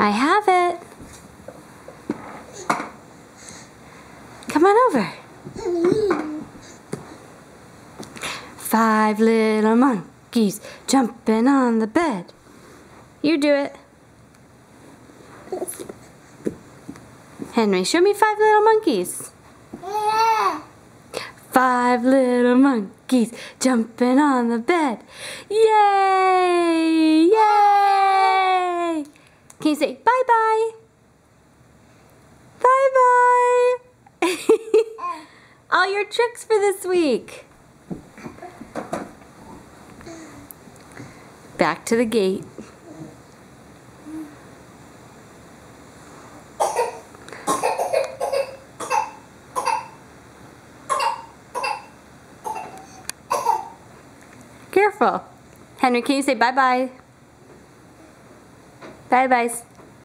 I have it. Come on over. 5 little monkeys jumping on the bed. You do it. Henry, show me 5 little monkeys. 5 little monkeys jumping on the bed. Yay! Yay! Can you say bye-bye? Bye-bye! All your tricks for this week. Back to the gate. Careful. Henry, can you say bye-bye? Bye-byes.